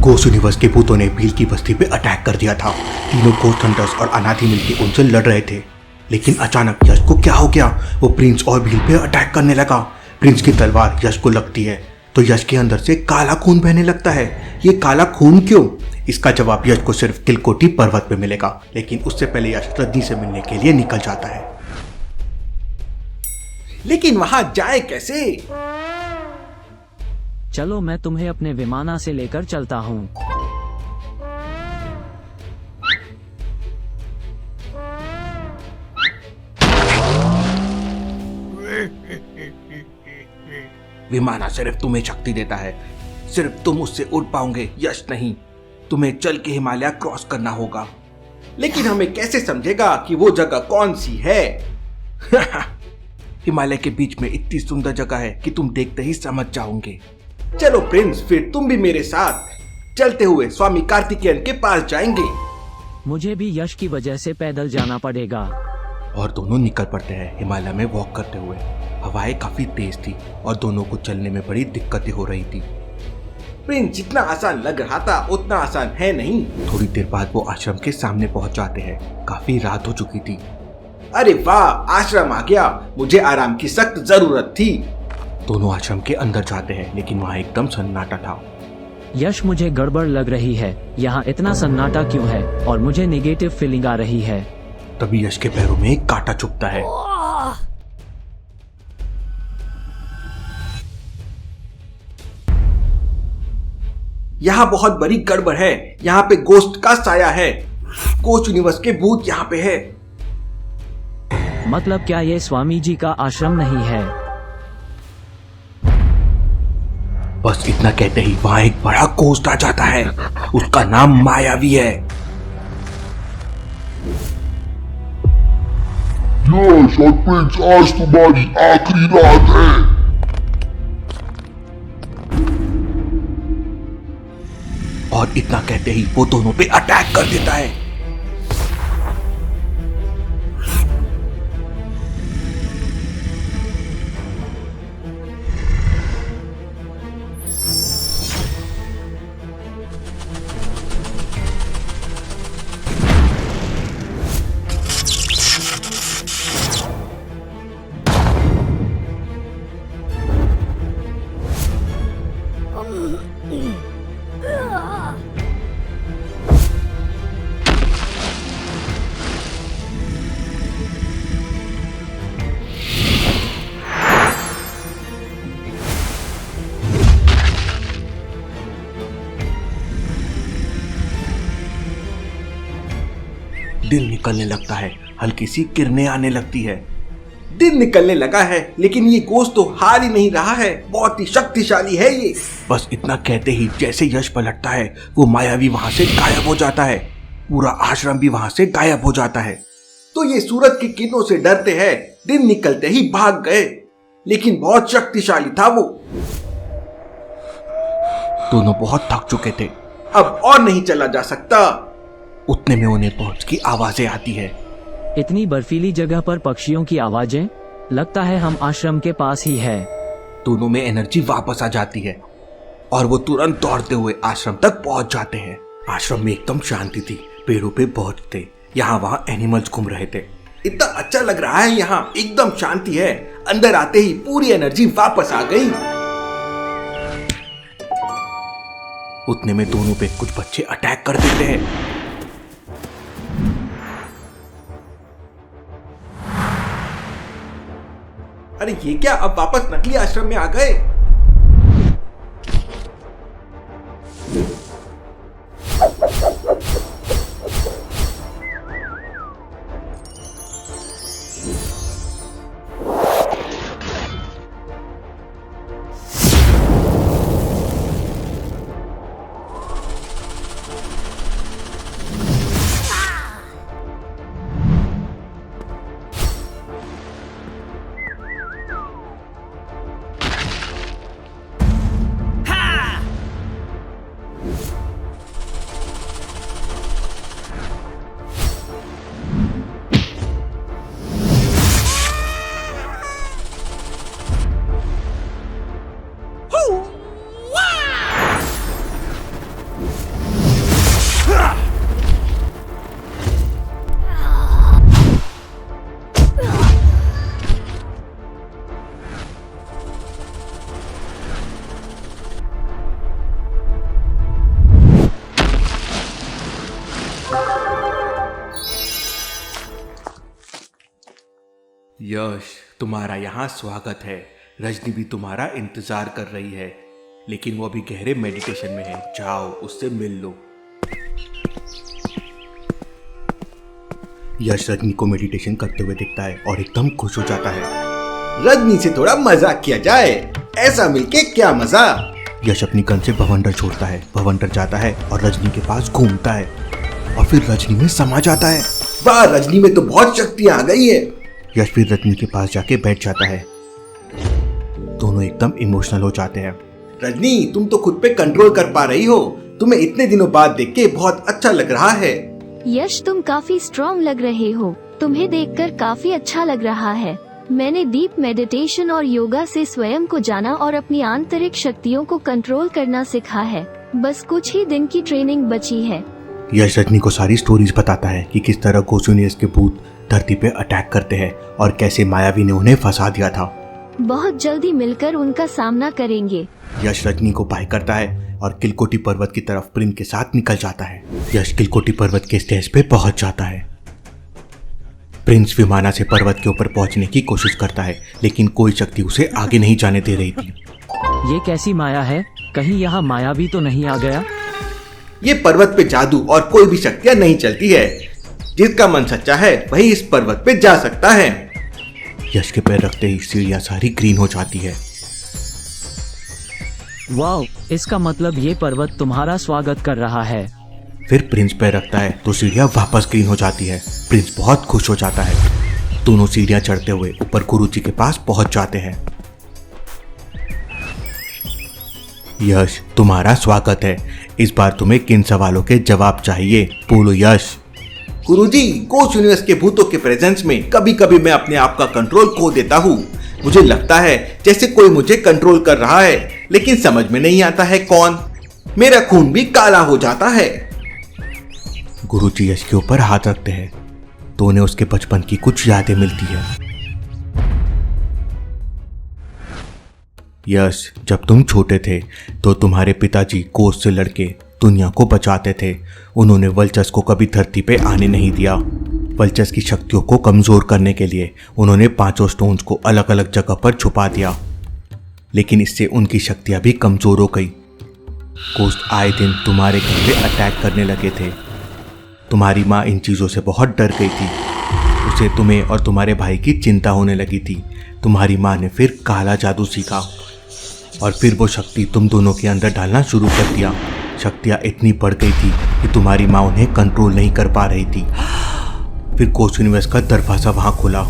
Ghost universe के भूतों ने भील की बस्ती पे अटैक कर दिया था। तीनों घोस्ट हंटर्स और अनाथी मिलकर उनसे लड़ रहे थे, लेकिन अचानक यश को क्या हो गया। वो प्रिंस और भील पे अटैक करने लगा। प्रिंस की तलवार यश को लगती है तो यश के अंदर से काला खून बहने लगता है। ये काला खून क्यों? इसका जवाब यश को सिर्फ किलकोटी पर्वत पे मिलेगा, लेकिन उससे पहले यश रजनी से मिलने के लिए निकल जाता है। लेकिन वहां जाए कैसे? चलो मैं तुम्हें अपने विमाना से लेकर चलता हूँ। विमाना सिर्फ तुम्हें शक्ति देता है, सिर्फ तुम उससे उड़ पाओगे, यश नहीं। तुम्हें चल के हिमालय क्रॉस करना होगा। लेकिन हमें कैसे समझेगा कि वो जगह कौन सी है? हिमालय के बीच में इतनी सुंदर जगह है कि तुम देखते ही समझ जाओगे। चलो प्रिंस, फिर तुम भी मेरे साथ चलते हुए स्वामी कार्तिकेयन के पास जाएंगे। मुझे भी यश की वजह से पैदल जाना पड़ेगा। और दोनों निकल पड़ते हैं हिमालय में वॉक करते हुए। हवाएं काफी तेज थी और दोनों को चलने में बड़ी दिक्कतें हो रही थी। प्रिंस, जितना आसान लग रहा था उतना आसान है नहीं। थोड़ी देर बाद वो आश्रम के सामने पहुंच जाते हैं। काफी रात हो चुकी थी। अरे वाह, आश्रम आ गया। मुझे आराम की सख्त जरूरत थी। दोनों आश्रम के अंदर जाते हैं, लेकिन वहाँ एकदम सन्नाटा था। यश, मुझे गड़बड़ लग रही है। यहाँ इतना सन्नाटा क्यों है और मुझे नेगेटिव फीलिंग आ रही है। तभी यश के पैरों में एक कांटा चुभता है। यहाँ बहुत बड़ी गड़बड़ है। यहाँ पे गोस्ट का साया है। घोस्ट यूनिवर्स के भूत यहाँ पे है। मतलब क्या ये स्वामी जी का आश्रम नहीं है? बस इतना कहते ही वहाँ एक बड़ा घोस्ट आ जाता है। उसका नाम मायावी है। यश और प्रिंस, आज तुम्हारी आखिरी रात है। और इतना कहते ही वो दोनों पे अटैक कर देता है। दिन निकलने लगता है। हल्की सी किरणें आने लगती है। दिन निकलने लगा है, लेकिन ये घोस्ट तो हार ही नहीं रहा है। बहुत ही शक्तिशाली है ये। बस इतना कहते ही जैसे यश पलटता है, वो मायावी वहां से गायब हो जाता है। पूरा आश्रम भी वहां से गायब हो जाता है। तो ये सूरज की किरणों से डरते हैं, दिन निकलते ही भाग गए। लेकिन बहुत शक्तिशाली था वो। दोनों बहुत थक चुके थे। अब और नहीं चला जा सकता। उतने में उन्हें बर्ड्स की आवाजें आती है। इतनी बर्फीली जगह पर पक्षियों की आवाजें? लगता है हम आश्रम के पास ही है। दोनों में एनर्जी वापस आ जाती है और वो तुरंत दौड़ते हुए आश्रम तक पहुंच जाते हैं। आश्रम में एकदम शांति थी। पेड़ों पे बर्ड्स थे। यहाँ वहाँ एनिमल्स घूम रहे थे। इतना अच्छा लग रहा है यहाँ, एकदम शांति है। अंदर आते ही पूरी एनर्जी वापस आ गई। उतने में दोनों पे कुछ बच्चे अटैक कर देते हैं। अरे ये क्या, अब वापस नकली आश्रम में आ गए? यश, तुम्हारा यहाँ स्वागत है। रजनी भी तुम्हारा इंतजार कर रही है, लेकिन वो अभी गहरे मेडिटेशन में है। जाओ उससे मिल लो। यश रजनी को मेडिटेशन करते हुए दिखता है और एकदम खुश हो जाता है। रजनी से थोड़ा मजाक किया जाए, ऐसा मिलके क्या मजा। यश अपनी गन से भवंडर छोड़ता है। भवंडर जाता है और रजनी के पास घूमता है और फिर रजनी में समा जाता है। वाह, रजनी में तो बहुत शक्तियां आ गई है। यश फिर रजनी के पास जाके बैठ जाता है। दोनों एकदम इमोशनल हो जाते हैं। रजनी, तुम तो खुद पे कंट्रोल कर पा रही हो। तुम्हें इतने दिनों बाद देख के बहुत अच्छा लग रहा है। यश, तुम काफी स्ट्रॉन्ग लग रहे हो। तुम्हें देखकर काफी अच्छा लग रहा है। मैंने डीप मेडिटेशन और योगा से स्वयं को जाना और अपनी आंतरिक शक्तियों को कंट्रोल करना सीखा है। बस कुछ ही दिन की ट्रेनिंग बची है। यश रजनी को सारी स्टोरीज बताता है कि किस तरह गोसुनियस के भूत धरती पे अटैक करते हैं और कैसे मायावी ने उन्हें फंसा दिया था। बहुत जल्दी मिलकर उनका सामना करेंगे। यश रजनी को बाय करता है और किलकोटी पर्वत की तरफ प्रिंस के साथ निकल जाता है। यश किलकोटी पर्वत के स्टेज पे पहुंच जाता है। प्रिंस विमाना से पर्वत के ऊपर पहुंचने की कोशिश करता है, लेकिन कोई शक्ति उसे आगे नहीं जाने दे रही थी। ये कैसी माया है? कहीं यहाँ माया भी तो नहीं आ गया? ये पर्वत पे जादू और कोई भी शक्तियां नहीं चलती है। जिसका मन सच्चा है वही इस पर्वत पे जा सकता है। यश के पैर रखते ही सीढ़ियां सारी ग्रीन हो जाती है। वाह, इसका मतलब ये पर्वत तुम्हारा स्वागत कर रहा है। फिर प्रिंस पैर रखता है तो सीढ़ियां वापस ग्रीन हो जाती है। प्रिंस बहुत खुश हो जाता है। दोनों सीढ़ियां चढ़ते हुए ऊपर गुरुजी के पास पहुंच जाते हैं। यश, तुम्हारा स्वागत है। इस बार तुम्हें किन सवालों के जवाब चाहिए? बोलो यश। गुरुजी, गोस्ट यूनिवर्स के भूतों के प्रेजेंस में कभी कभी मैं अपने आप का कंट्रोल खो देता हूँ। मुझे लगता है जैसे कोई मुझे कंट्रोल कर रहा है, लेकिन समझ में नहीं आता है कौन। मेरा खून भी काला हो जाता है। गुरुजी यश के ऊपर हाथ रखते हैं तो उन्हें उसके बचपन की कुछ यादें मिलती है। यश, जब तुम छोटे थे तो तुम्हारे पिताजी कोस से लड़के दुनिया को बचाते थे। उन्होंने वल्चर्स को कभी धरती पे आने नहीं दिया। वल्चर्स की शक्तियों को कमजोर करने के लिए उन्होंने 5 स्टोन्स को अलग अलग जगह पर छुपा दिया, लेकिन इससे उनकी शक्तियां भी कमजोर हो गई। गोस्ट आए दिन तुम्हारे घर पे अटैक करने लगे थे। तुम्हारी माँ इन चीज़ों से बहुत डर गई थी। उसे तुम्हें और तुम्हारे भाई की चिंता होने लगी थी। तुम्हारी माँ ने फिर काला जादू सीखा और फिर वो शक्ति तुम दोनों के अंदर डालना शुरू कर दिया। शक्तियाँ इतनी बढ़ गई थी कि तुम्हारी माँ उन्हें कंट्रोल नहीं कर पा रही थी। फिर गोस्ट यूनिवर्स का दरवाज़ा वहाँ खुला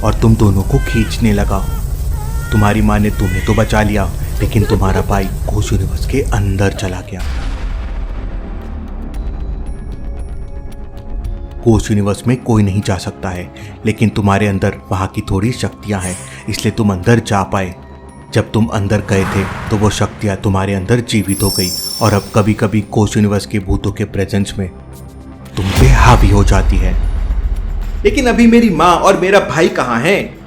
और तुम दोनों को खींचने लगा। तुम्हारी माँ ने तुम्हें तो बचा लिया, लेकिन तुम्हारा भाई गोस्ट यूनिवर्स के अंदर चला गया। गोस्ट यूनिवर्स में कोई नहीं जा सकता है, लेकिन तुम्हारे अंदर वहाँ की थोड़ी शक्तियाँ हैं, इसलिए तुम अंदर जा पाए। जब तुम अंदर गए थे तो वो शक्तियाँ तुम्हारे अंदर जीवित हो गई और अब कभी कभी गोस्ट यूनिवर्स के भूतों के प्रेजेंस में तुम पे हावी हो जाती है। लेकिन अभी मेरी माँ और मेरा भाई कहाँ हैं?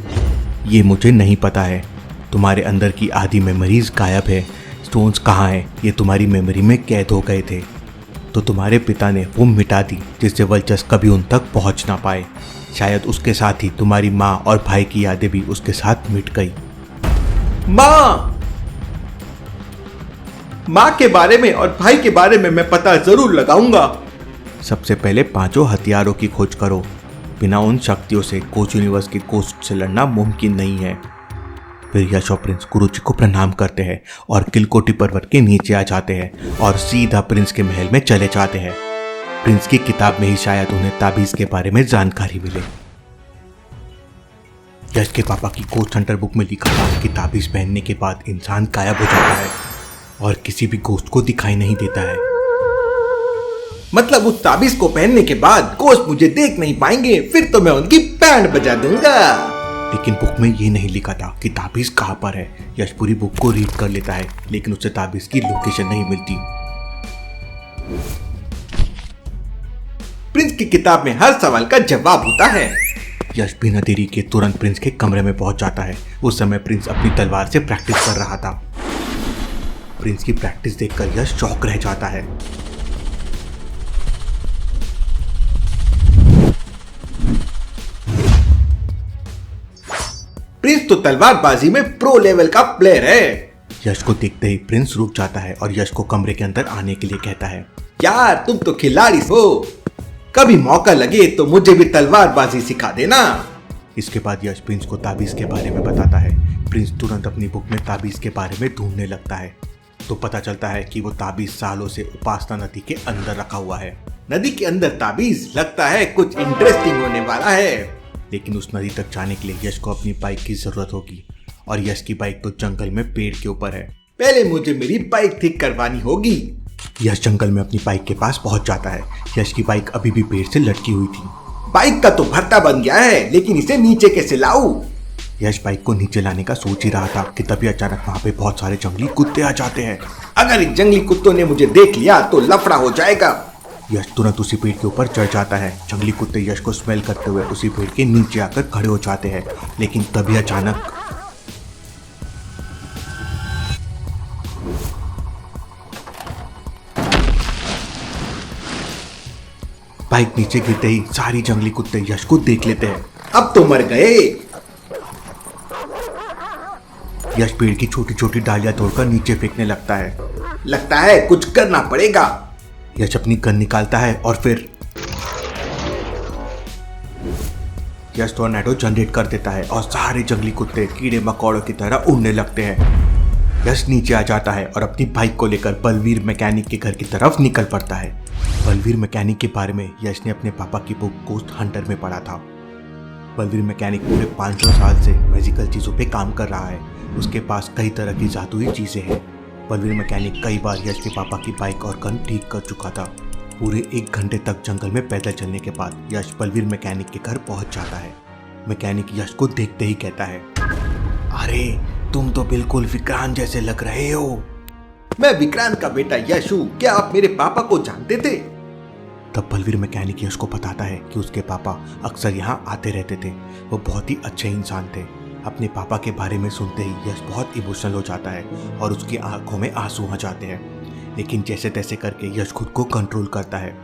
ये मुझे नहीं पता है। तुम्हारे अंदर की आधी मेमोरीज गायब है। स्टोन्स कहाँ हैं ये तुम्हारी मेमोरी में कैद हो गए थे, तो तुम्हारे पिता ने वो मिटा दी जिससे वल्चर्स कभी उन तक पहुंच ना पाए। शायद उसके साथ ही तुम्हारी माँ और भाई की यादें भी उसके साथ मिट गई। माँ के बारे में और भाई के बारे में मैं पता जरूर लगाऊंगा। सबसे पहले 5 हथियारों की खोज करो। बिना उन शक्तियों से गोस्ट यूनिवर्स के गोस्ट से लड़ना मुमकिन नहीं है। फिर यश और प्रिंस गुरुजी को प्रणाम करते हैं और किलकोटी पर्वत के नीचे आ जाते हैं और सीधा प्रिंस के महल में चले जाते हैं। प्रिंस की किताब में ही शायद उन्हें ताबीज के बारे में जानकारी मिले। यश के पापा की गोस्ट हंटर बुक में लिखा था कि ताबीज पहनने के बाद इंसान गायब हो जाता है और किसी भी गोस्ट को दिखाई नहीं देता है। मतलब उस ताबीज को पहनने के बाद गोस्ट मुझे देख नहीं पाएंगे, फिर तो मैं उनकी बैंड बजा दूंगा। लेकिन बुक में ये नहीं लिखा था कि ताबीज कहाँ पर है। यश पूरी बुक को रीड कर लेता है, लेकिन उसे ताबीज की लोकेशन नहीं मिलती। प्रिंस की किताब में हर सवाल का जवाब होता है। यश बिना देरी के तुरंत प्रिंस के कमरे में पहुंच जाता है। उस समय प्रिंस अपनी तलवार से प्रैक्टिस कर रहा था। प्रिंस की प्रैक्टिस देखकर यश शॉक रह जाता है। तो तलवारबाजी में प्रो लेवल का प्लेयर है। यश को देखते ही प्रिंस रुक जाता है और यश को कमरे के अंदर आने के लिए कहता है, यार तुम तो खिलाड़ी हो, कभी मौका लगे तो मुझे भी तलवारबाजी सिखा देना। इसके बाद यश प्रिंस को ताबीज के बारे में बताता है। प्रिंस तुरंत अपनी बुक में ताबीज के बारे में ढूंढने लगता है तो पता चलता है कि वो ताबीज सालों से उपासना नदी के अंदर रखा हुआ है। नदी के अंदर ताबीज, लगता है कुछ इंटरेस्टिंग होने वाला है। लेकिन उस नदी तक जाने के लिए यश को अपनी बाइक की जरूरत होगी और यश की बाइक तो जंगल में पेड़ के ऊपर है। पहले मुझे मेरी बाइक ठीक करवानी होगी। यश जंगल में अपनी बाइक के पास पहुंच जाता है। यश की बाइक अभी भी पेड़ से लटकी हुई थी। बाइक का तो भरता बन गया है, लेकिन इसे नीचे कैसे लाऊं? यश बाइक को नीचे लाने का सोच ही रहा था कि तभी अचानक वहाँ पे बहुत सारे जंगली कुत्ते आ जाते हैं। अगर इन जंगली कुत्तों ने मुझे देख लिया तो लफड़ा हो जाएगा। यश तुरंत उसी पेड़ के ऊपर चढ़ जाता है। जंगली कुत्ते यश को स्मेल करते हुए उसी पेड़ के नीचे आकर खड़े हो जाते हैं। लेकिन तभी अचानक बाइक नीचे गिरते ही सारी जंगली कुत्ते यश को देख लेते हैं। अब तो मर गए। यश पेड़ की छोटी छोटी डालियां तोड़कर नीचे फेंकने लगता है कुछ करना पड़ेगा। यश अपनी गन निकालता है और फिर यश टोर्नेडो जनरेट कर देता है और सारे जंगली कुत्ते कीड़े मकोड़ों की तरह उड़ने लगते हैं। यश नीचे आ जाता है और अपनी बाइक को लेकर बलवीर मैकेनिक के घर की तरफ निकल पड़ता है। बलवीर मैकेनिक के बारे में यश ने अपने पापा की बुक गोस्ट हंटर में पढ़ा था। बलवीर मैकेनिक पूरे 500 साल से मैजिकल चीजों पे काम कर रहा है। उसके पास कई तरह की जादुई चीजें हैं। बलवीर मैकेनिक कई बार यश के पापा की बाइक और गन ठीक कर चुका था। पूरे 1 घंटे तक जंगल में पैदल चलने के बाद यश बलवीर मैकेनिक के घर पहुंच जाता है। मैकेनिक यश को देखते ही कहता है, अरे तुम तो बिल्कुल विक्रांत जैसे लग रहे हो। मैं विक्रांत का बेटा यश हूँ, क्या आप मेरे पापा को जानते थे? तब बलवीर मैकेनिक यश को बताता है कि उसके पापा अक्सर यहाँ आते रहते थे। वो बहुत ही अच्छे इंसान थे। अपने पापा के बारे में सुनते ही यश बहुत इमोशनल हो जाता है और उसकी आंखों में आंसू आ जाते हैं। लेकिन जैसे तैसे करके यश खुद को कंट्रोल करता है।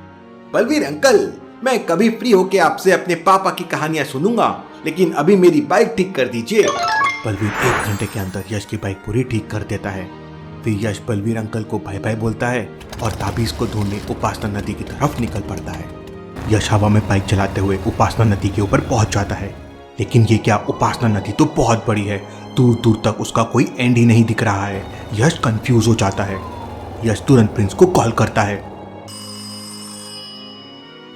बलवीर अंकल, मैं कभी फ्री होके आपसे अपने पापा की कहानियां सुनूंगा, लेकिन अभी मेरी बाइक ठीक कर दीजिए। बलवीर 1 घंटे के अंदर यश की बाइक पूरी ठीक कर देता है। फिर यश बलवीर अंकल को बाय बाय बोलता है और ताबीज को ढूंढने उपासना नदी की तरफ निकल पड़ता है। यश हवा में बाइक चलाते हुए उपासना नदी के ऊपर पहुंच जाता है। लेकिन ये क्या, उपासना नदी तो बहुत बड़ी है, दूर दूर तक उसका कोई एंड ही नहीं दिख रहा है। यश कंफ्यूज हो जाता है। यश तुरंत प्रिंस को कॉल करता है,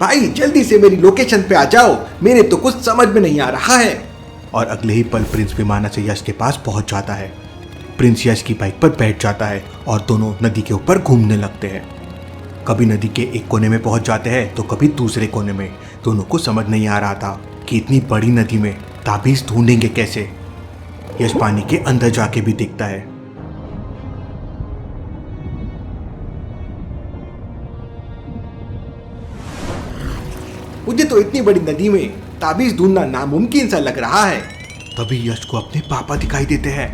भाई जल्दी से मेरी लोकेशन पे आ जाओ, मेरे तो कुछ समझ में नहीं आ रहा है। और अगले ही पल प्रिंस विमान से यश के पास पहुंच जाता है। प्रिंस यश की बाइक पर बैठ जाता है और दोनों नदी के ऊपर घूमने लगते हैं। कभी नदी के एक कोने में पहुंच जाते हैं तो कभी दूसरे कोने में। दोनों को समझ नहीं आ रहा था कि इतनी बड़ी नदी में ताबीज ढूंढेंगे कैसे। यश पानी के अंदर जाके भी देखता है। मुझे तो इतनी बड़ी नदी में ताबीज ढूंढना नामुमकिन सा लग रहा है। तभी यश को अपने पापा दिखाई देते हैं।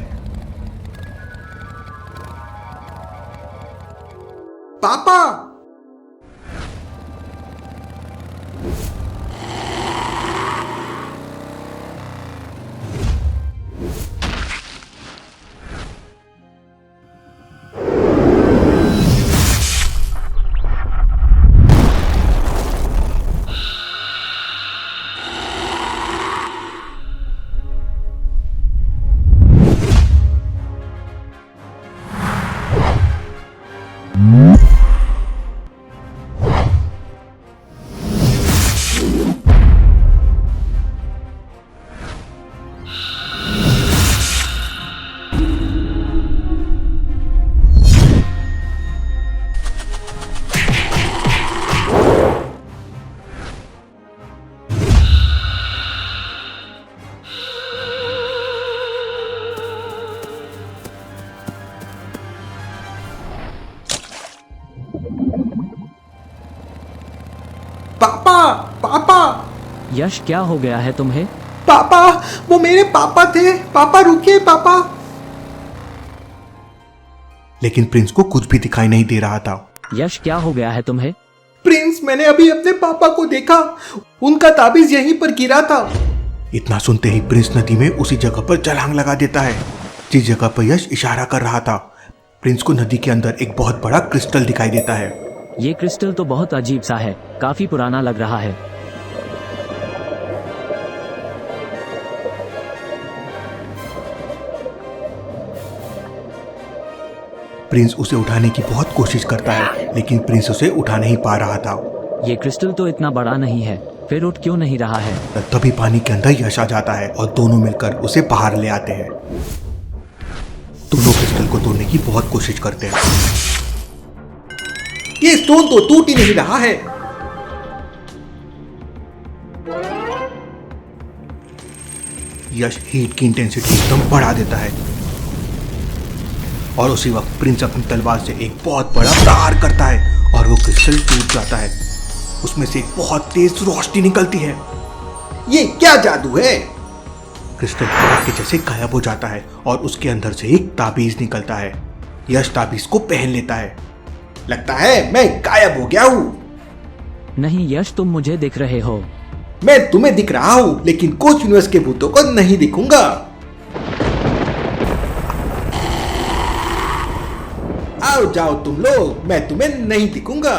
पापा! पापा! पापा! यश क्या हो गया है तुम्हें? पापा! वो मेरे पापा थे। पापा रुकिए पापा! लेकिन प्रिंस को कुछ भी दिखाई नहीं दे रहा था। यश क्या हो गया है तुम्हें? प्रिंस, मैंने अभी अपने पापा को देखा, उनका ताबीज यहीं पर गिरा था। इतना सुनते ही प्रिंस नदी में उसी जगह पर छलांग लगा देता है जिस जगह पर यश इशारा कर रहा था। प्रिंस को नदी के अंदर एक बहुत बड़ा क्रिस्टल दिखाई देता है। ये क्रिस्टल तो बहुत अजीब सा है, काफी पुराना लग रहा है। प्रिंस उसे उठाने की बहुत कोशिश करता है लेकिन प्रिंस उसे उठा नहीं पा रहा था। ये क्रिस्टल तो इतना बड़ा नहीं है, फिर उठ क्यों नहीं रहा है? तभी पानी के अंदर यश आ जाता है और दोनों मिलकर उसे बाहर ले आते हैं। दोनों क्रिस्टल को तोड़ने की बहुत कोशिश करते हैं। ये स्टोन तो टूट ही नहीं रहा है। यश हीट की इंटेंसिटी एकदम बढ़ा देता है और उसी वक्त प्रिंस अपनी तलवार से एक बहुत बड़ा प्रहार करता है और वो क्रिस्टल टूट जाता है। उसमें से एक बहुत तेज रोशनी निकलती है। ये क्या जादू है? क्रिस्टल हवा के जैसे गायब हो जाता है और उसके अंदर से एक ताबीज निकलता है। यश ताबीज को पहन लेता है। लगता है मैं गायब हो गया हूँ। नहीं यश, तुम मुझे दिख रहे हो। मैं तुम्हें दिख रहा हूँ लेकिन कोच यूनिवर्स के भूतों को नहीं दिखूंगा। आओ जाओ तुम लोग, मैं तुम्हें नहीं दिखूंगा।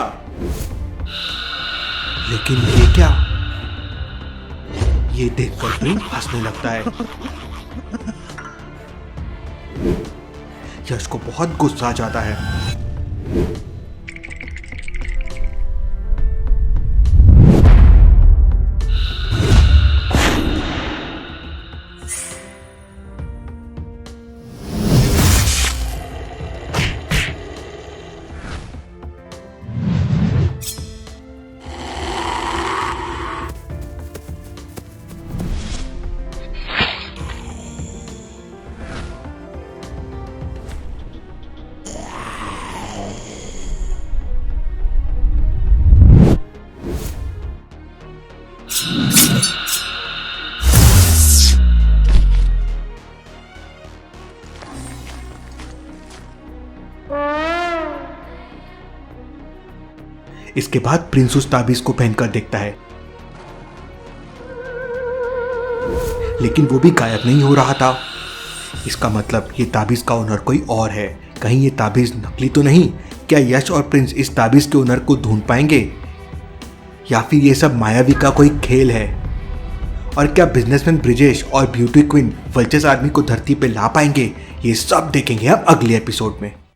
लेकिन ये क्या? ये देखकर प्रिंस हंसने लगता है। यश को बहुत गुस्सा आ जाता है। इसके बाद प्रिंस उस ताबीज को पहनकर देखता है लेकिन वो भी गायब नहीं हो रहा था। इसका मतलब ये ताबीज का ओनर कोई और है। कहीं ये ताबीज नकली तो नहीं? क्या यश और प्रिंस इस ताबीज के ओनर को ढूंढ पाएंगे या फिर ये सब मायावी का कोई खेल है? और क्या बिजनेसमैन ब्रिजेश और ब्यूटी क्वीन वल्चर्स आर्मी को धरती पे ला पाएंगे? ये सब देखेंगे हम अगले एपिसोड में।